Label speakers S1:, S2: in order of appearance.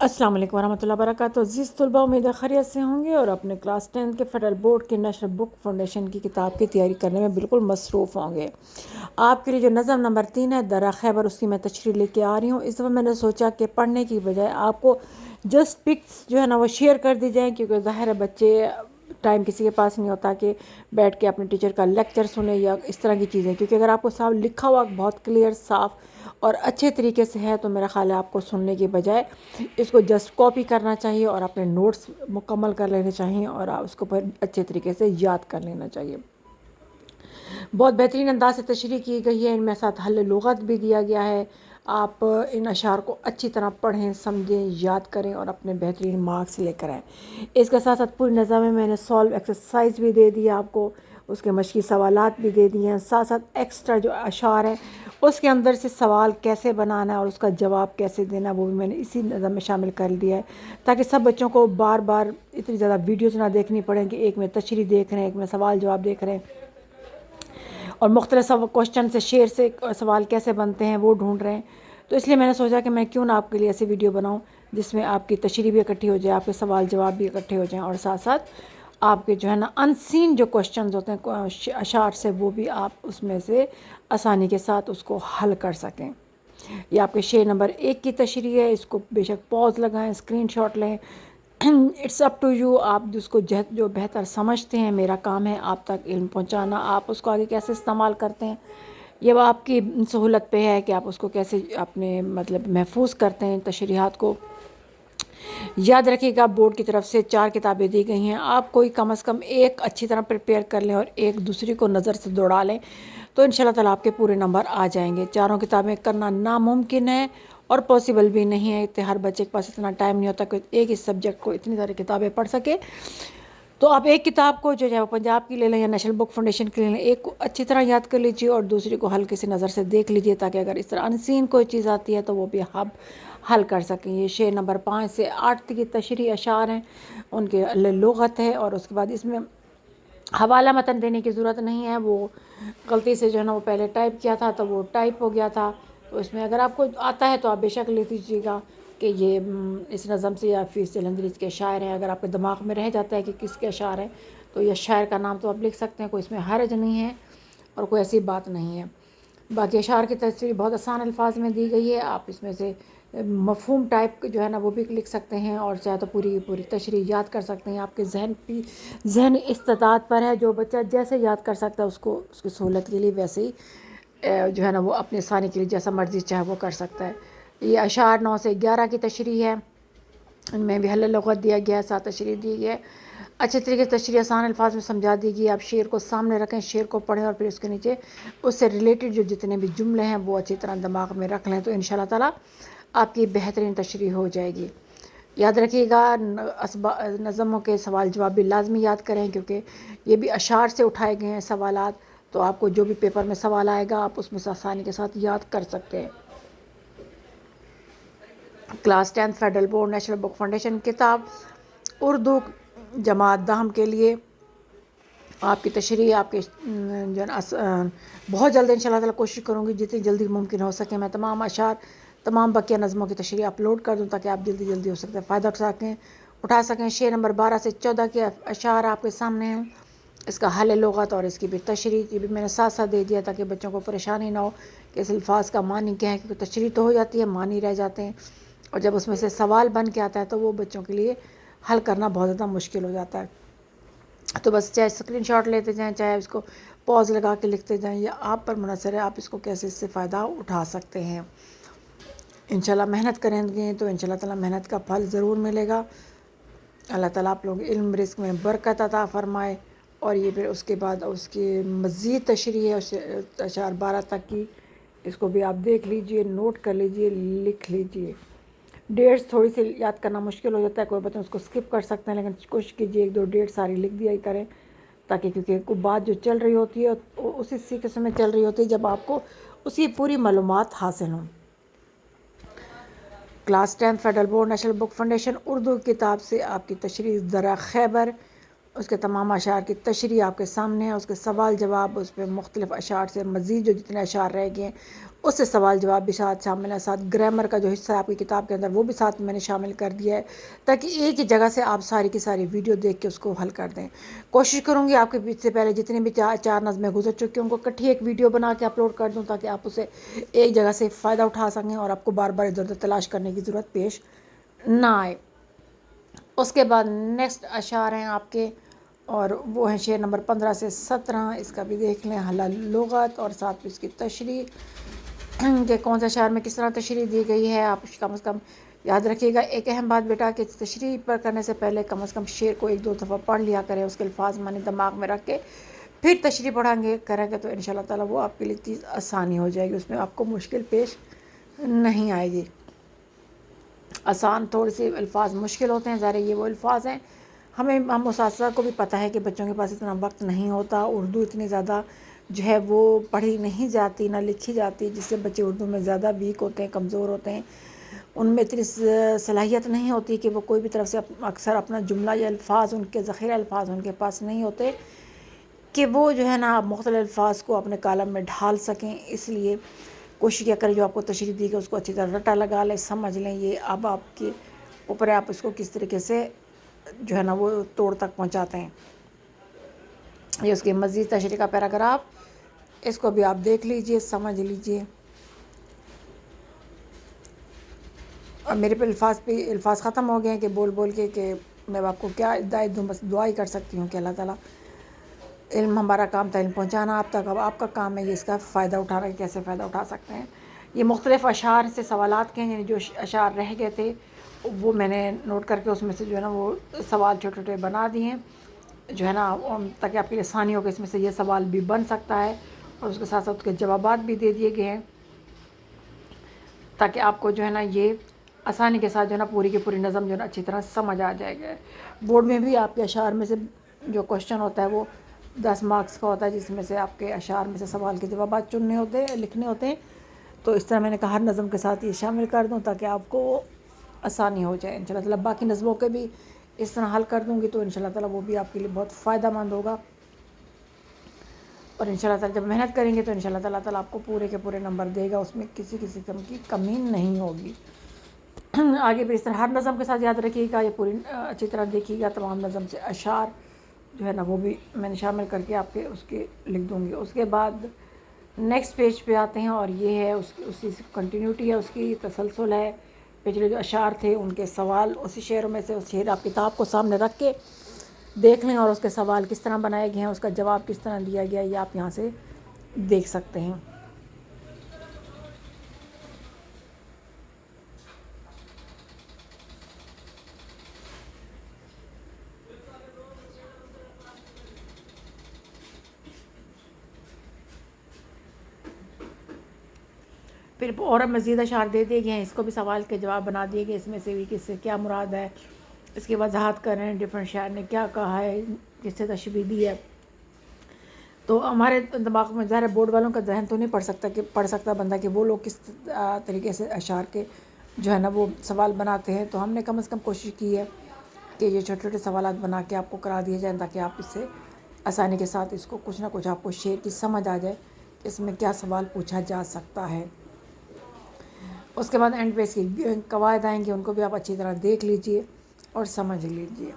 S1: السلام علیکم ورحمۃ اللہ وبرکاتہ۔ عزیز طلبہ، امید ہے خیریت سے ہوں گے اور اپنے کلاس 10 کے فیڈرل بورڈ کی نشر بک فاؤنڈیشن کی کتاب کی تیاری کرنے میں بالکل مصروف ہوں گے۔ آپ کے لیے جو نظم نمبر 3 ہے درا خیبر، اس کی میں تشریح لے کے آ رہی ہوں۔ اس دفعہ میں نے سوچا کہ پڑھنے کی بجائے آپ کو جسٹ پکس جو ہے نا وہ شیئر کر دی جائیں، کیونکہ ظاہر ہے بچے ٹائم کسی کے پاس نہیں ہوتا کہ بیٹھ کے اپنے ٹیچر کا لیکچر سنیں یا اس طرح کی چیزیں، کیونکہ اگر آپ کو صاف لکھا ہوا بہت کلیئر صاف اور اچھے طریقے سے ہے تو میرا خیال ہے آپ کو سننے کی بجائے اس کو جسٹ کاپی کرنا چاہیے اور اپنے نوٹس مکمل کر لینے چاہیے اور اس کو پھر اچھے طریقے سے یاد کر لینا چاہیے۔ بہت بہترین انداز سے تشریح کی گئی ہے، ان میں ساتھ حل لغت بھی دیا گیا ہے۔ آپ ان اشعار کو اچھی طرح پڑھیں، سمجھیں، یاد کریں اور اپنے بہترین مارکس لے کر آئیں۔ اس کے ساتھ ساتھ پوری نظام میں نے سالو ایکسرسائز بھی دے دی آپ کو، اس کے مشقی سوالات بھی دے دیے ہیں، ساتھ ساتھ ایکسٹرا جو اشعار ہیں اس کے اندر سے سوال کیسے بنانا ہے اور اس کا جواب کیسے دینا وہ بھی میں نے اسی نظم میں شامل کر دیا ہے، تاکہ سب بچوں کو بار بار اتنی زیادہ ویڈیوز نہ دیکھنی پڑیں کہ ایک میں تشریح دیکھ رہے ہیں، ایک میں سوال جواب دیکھ رہے ہیں اور مختلف کوشچن سے شعر سے سوال کیسے بنتے ہیں وہ ڈھونڈ رہے ہیں۔ تو اس لیے میں نے سوچا کہ میں کیوں نہ آپ کے لیے ایسی ویڈیو بناؤں جس میں آپ کی تشریح بھی اکٹھی ہو جائے، آپ کے سوال جواب بھی اکٹھے ہو جائیں اور ساتھ ساتھ آپ کے جو ہے نا ان سین جو کوشچنز ہوتے ہیں اشعار سے وہ بھی آپ اس میں سے آسانی کے ساتھ اس کو حل کر سکیں۔ یہ آپ کے شعر نمبر 1 کی تشریح ہے، اس کو بے شک پاز لگائیں، اسکرین شاٹ لیں، اٹس اپ ٹو یو، آپ جس کو جو بہتر سمجھتے ہیں، میرا کام ہے آپ تک علم پہنچانا، آپ اس کو آگے کیسے استعمال کرتے ہیں یہ آپ کی سہولت پہ ہے کہ آپ اس کو کیسے اپنے مطلب محفوظ کرتے ہیں۔ تشریحات کو یاد رکھیے گا، بورڈ کی طرف سے 4 کتابیں دی گئی ہیں، آپ کوئی کم از کم ایک اچھی طرح پریپیئر کر لیں اور ایک دوسری کو نظر سے دوڑا لیں تو انشاءاللہ تعالیٰ آپ کے پورے نمبر آ جائیں گے۔ چاروں کتابیں کرنا ناممکن ہے اور پاسبل بھی نہیں ہے، ہر بچے کے پاس اتنا ٹائم نہیں ہوتا کہ ایک ہی سبجیکٹ کو اتنی ساری کتابیں پڑھ سکے۔ تو آپ ایک کتاب کو جو ہے وہ پنجاب کی لے لیں یا نیشنل بک فاؤنڈیشن کی لے لیں، ایک کو اچھی طرح یاد کر لیجیے اور دوسری کو ہلکے سی نظر سے دیکھ لیجیے، تاکہ اگر اس طرح انسین کوئی چیز آتی ہے تو وہ بھی آپ حل کر سکیں۔ یہ شعر نمبر 5 سے 8 کی تشریح اشعار ہیں، ان کے لغت ہے اور اس کے بعد اس میں حوالہ متن دینے کی ضرورت نہیں ہے، وہ غلطی سے جو ہے نا وہ پہلے ٹائپ کیا تھا تو وہ ٹائپ ہو گیا تھا، تو اس میں اگر آپ کو آتا ہے تو آپ بے شک لکھ دیجیے گا کہ یہ اس نظم سے یا فیض جلندری کے شاعر ہیں۔ اگر آپ کے دماغ میں رہ جاتا ہے کہ کس کے اشعار ہیں تو یہ شاعر کا نام تو آپ لکھ سکتے ہیں، کوئی اس میں حرج نہیں ہے اور کوئی ایسی بات نہیں ہے۔ باقی اشعار کی تصویر بہت آسان الفاظ میں دی گئی ہے، آپ اس میں سے مفہوم ٹائپ جو ہے نا وہ بھی لکھ سکتے ہیں اور چاہے تو پوری تشریح یاد کر سکتے ہیں۔ آپ کے ذہن استطاعت پر ہے، جو بچہ جیسے یاد کر سکتا ہے اس کو اس کی سہولت کے لیے ویسے ہی جو ہے نا وہ اپنے ثانی کے لیے جیسا مرضی چاہے وہ کر سکتا ہے۔ یہ اشعار 9 سے 11 کی تشریح ہے، ان میں بھی حل لغت دیا گیا ہے، ساتھ تشریح دی گئی ہے، اچھے طریقے سے تشریح آسان الفاظ میں سمجھا دی گئی۔ آپ شعر کو سامنے رکھیں، شعر کو پڑھیں اور پھر اس کے نیچے اس سے ریلیٹڈ جو جتنے بھی جملے ہیں وہ اچھی طرح دماغ میں رکھ لیں تو انشاءاللہ تعالیٰ آپ کی بہترین تشریح ہو جائے گی۔ یاد رکھیے گا نظموں کے سوال جواب بھی لازمی یاد کریں، کیونکہ یہ بھی اشعار سے اٹھائے گئے ہیں سوالات، تو آپ کو جو بھی پیپر میں سوال آئے گا آپ اس میں سے آسانی کے ساتھ یاد کر سکتے ہیں۔ کلاس 10 فیڈرل بورڈ نیشنل بک فاؤنڈیشن کتاب اردو جماعت دہم کے لیے آپ کی تشریح آپ کے جو بہت جلد انشاءاللہ تعالیٰ کوشش کروں گی جتنی جلدی ممکن ہو سکے میں تمام اشعار تمام بقیہ نظموں کی تشریح اپلوڈ کر دوں تاکہ آپ جلدی ہو سکتے ہیں فائدہ اٹھا سکیں۔ شعر نمبر 12 سے 14 کے اشعار آپ کے سامنے ہیں، اس کا حل لغت اور اس کی بھی تشریح بھی میں نے ساتھ ساتھ دے دیا تاکہ بچوں کو پریشانی نہ ہو کہ اس الفاظ کا معنی کیا ہے، کیونکہ تشریح تو ہو جاتی ہے معنی رہ جاتے ہیں اور جب اس میں سے سوال بن کے آتا ہے تو وہ بچوں کے لیے حل کرنا بہت زیادہ مشکل ہو جاتا ہے۔ تو بس چاہے اسکرین شاٹ لیتے جائیں، چاہے اس کو پاز لگا کے لکھتے جائیں، یا آپ پر منحصر ہے آپ اس کو کیسے اس سے فائدہ اٹھا سکتے ہیں۔ انشاءاللہ محنت کریں گے تو انشاءاللہ تعالیٰ محنت کا پھل ضرور ملے گا۔ اللہ تعالیٰ آپ لوگ علم رزق میں برکت عطا فرمائے۔ اور یہ پھر اس کے بعد اس کی مزید تشریح ہے اشعار 12 تک کی، اس کو بھی آپ دیکھ لیجئے، نوٹ کر لیجئے، لکھ لیجئے۔ ڈیٹس تھوڑی سی یاد کرنا مشکل ہو جاتا ہے، کوئی بچے اس کو سکپ کر سکتے ہیں، لیکن کوشش کیجیے 1-2 ڈیٹ ساری لکھ دیا ہی کریں، تاکہ کیونکہ کوئی بات جو چل رہی ہوتی ہے اسی قسم میں چل رہی ہوتی ہے جب آپ کو اس کی پوری معلومات حاصل ہوں۔ کلاس 10 فیڈرل بورڈ نیشنل بک فاؤنڈیشن اردو کتاب سے آپ کی تشریح درا خیبر اس کے تمام اشعار کی تشریح آپ کے سامنے ہے، اس کے سوال جواب، اس پہ مختلف اشعار سے مزید جو جتنے اشعار رہ گئے ہیں اس سے سوال جواب بھی ساتھ شامل ہے، ساتھ گرامر کا جو حصہ ہے آپ کی کتاب کے اندر وہ بھی ساتھ میں نے شامل کر دیا ہے، تاکہ ایک ہی جگہ سے آپ ساری کی ساری ویڈیو دیکھ کے اس کو حل کر دیں۔ کوشش کروں گی آپ کے بیچ سے پہلے جتنی بھی چار نظمیں گزر چکی ہیں ان کو اکٹھی ایک ویڈیو بنا کے اپلوڈ کر دوں، تاکہ آپ اسے ایک جگہ سے فائدہ اٹھا سکیں اور آپ کو بار بار ادھر ادھر تلاش کرنے کی ضرورت پیش نہ آئے۔ اس کے بعد نیکسٹ اشعار ہیں آپ کے، اور وہ ہیں شعر نمبر 15 سے 17۔ اس کا بھی دیکھ لیں، حلال لغت اور ساتھ میں اس کی تشریح کہ کون سے اشعار میں کس طرح تشریح دی گئی ہے۔ آپ کم از کم یاد رکھیے گا ایک اہم بات بیٹا، کہ تشریح پر کرنے سے پہلے کم از کم شعر کو ایک دو دفعہ پڑھ لیا کریں، اس کے الفاظ معنی دماغ میں رکھ کے پھر تشریح کریں گے تو انشاءاللہ تعالیٰ وہ آپ کے لیے چیز آسانی ہو جائے گی، اس میں آپ کو مشکل پیش نہیں آئے گی۔ آسان تھوڑے سے الفاظ مشکل ہوتے ہیں، ظاہر یہ وہ الفاظ ہیں ہم اساتذہ کو بھی پتہ ہے کہ بچوں کے پاس اتنا وقت نہیں ہوتا، اردو اتنی زیادہ جو ہے وہ پڑھی نہیں جاتی نہ لکھی جاتی، جس سے بچے اردو میں زیادہ ویک ہوتے ہیں، کمزور ہوتے ہیں، ان میں اتنی صلاحیت نہیں ہوتی کہ وہ کوئی بھی طرف سے اکثر اپنا جملہ یا الفاظ، ان کے ذخیرہ الفاظ ان کے پاس نہیں ہوتے کہ وہ جو ہے نا مختلف الفاظ کو اپنے کالم میں ڈھال سکیں۔ اس لیے کوشش کیا کریں جو آپ کو تشریح دی کہ اس کو اچھی طرح رٹا لگا لیں، سمجھ لیں، یہ اب آپ کے اوپر ہے آپ اس کو کس طریقے سے جو ہے نا وہ توڑ تک پہنچاتے ہیں۔ یہ اس کی مزید تشریح کا پیراگراف، اس کو بھی آپ دیکھ لیجئے، سمجھ لیجئے۔ اور میرے پہ الفاظ ختم ہو گئے ہیں کہ بول بول کے کہ میں آپ کو کیا ہدایت دوں، بس دعا ہی کر سکتی ہوں کہ اللہ تعالیٰ، علم ہمارا کام تھا علم پہنچانا آپ تک، اب آپ کا کام ہے یہ اس کا فائدہ اٹھانا کہ کیسے فائدہ اٹھا سکتے ہیں۔ یہ مختلف اشعار سے سوالات کے ہیں، یعنی جو اشعار رہ گئے تھے وہ میں نے نوٹ کر کے اس میں سے جو ہے نا وہ سوال چھوٹے چھوٹے بنا دیے ہیں جو ہے نا، تاکہ آپ کے لیے آسانی ہو کہ اس میں سے یہ سوال بھی بن سکتا ہے، اور اس کے ساتھ ساتھ اس کے جوابات بھی دے دیے گئے ہیں، تاکہ آپ کو جو ہے نا یہ آسانی کے ساتھ جو ہے نا پوری کی پوری نظم جو ہے نا اچھی طرح سمجھ آ جائے گا۔ بورڈ میں بھی آپ کے اشعار میں سے جو کوشچن ہوتا ہے وہ 10 مارکس کا ہوتا ہے، جس میں سے آپ کے اشعار میں سے سوال کے جوابات چننے ہوتے ہیں، لکھنے ہوتے ہیں۔ تو اس طرح میں نے کہا ہر نظم کے ساتھ یہ شامل کر دوں تاکہ آپ کو آسانی ہو جائے انشاءاللہ تعالیٰ۔ باقی نظموں کے بھی اس طرح حل کر دوں گی تو انشاءاللہ تعالیٰ وہ بھی آپ کے لیے بہت فائدہ مند ہوگا، اور انشاءاللہ تعالیٰ جب محنت کریں گے تو انشاءاللہ تعالیٰ آپ کو پورے کے پورے نمبر دے گا، اس میں کسی قسم کی کمی نہیں ہوگی۔ آگے بھی اس طرح ہر نظم کے ساتھ یاد رکھیے گا، یہ پوری اچھی طرح دیکھیے گا، تمام نظم سے اشعار جو ہے نا وہ بھی میں نے شامل کر کے آپ کے اس کے لکھ دوں گی۔ اس کے بعد نیکسٹ پیج پہ آتے ہیں، اور یہ ہے اسی کنٹینیوٹی ہے، اس کی تسلسل ہے، پچھلے جو اشعار تھے ان کے سوال اسی شعروں میں سے، اس شعر آپ کتاب کو سامنے رکھ کے دیکھ لیں، اور اس کے سوال کس طرح بنائے گئے ہیں، اس کا جواب کس طرح دیا گیا ہے، یہ آپ یہاں سے دیکھ سکتے ہیں۔ پھر اور مزید اشعار دے دیے گئے ہیں، اس کو بھی سوال کے جواب بنا دیے گئے، اس میں سے بھی کس سے کیا مراد ہے، اس کی وضاحت کریں، ڈفرینٹ شاعر نے کیا کہا ہے، کس سے تشبیہ دی ہے۔ تو ہمارے دماغ میں ظاہر بورڈ والوں کا ذہن تو نہیں پڑھ سکتا بندہ کہ وہ لوگ کس طریقے سے اشعار کے جو ہے نا وہ سوال بناتے ہیں، تو ہم نے کم از کم کوشش کی ہے کہ یہ چھوٹے چھوٹے سوالات بنا کے آپ کو کرا دیے جائیں، تاکہ آپ اس سے آسانی کے ساتھ اس کو کچھ نہ کچھ آپ کو شعر کی سمجھ آ جائے کہ اس میں کیا سوال پوچھا جا سکتا ہے۔ اس کے بعد اینڈ پہ اس کی قواعد آئیں گے، ان کو بھی آپ اچھی طرح دیکھ لیجئے اور سمجھ لیجئے۔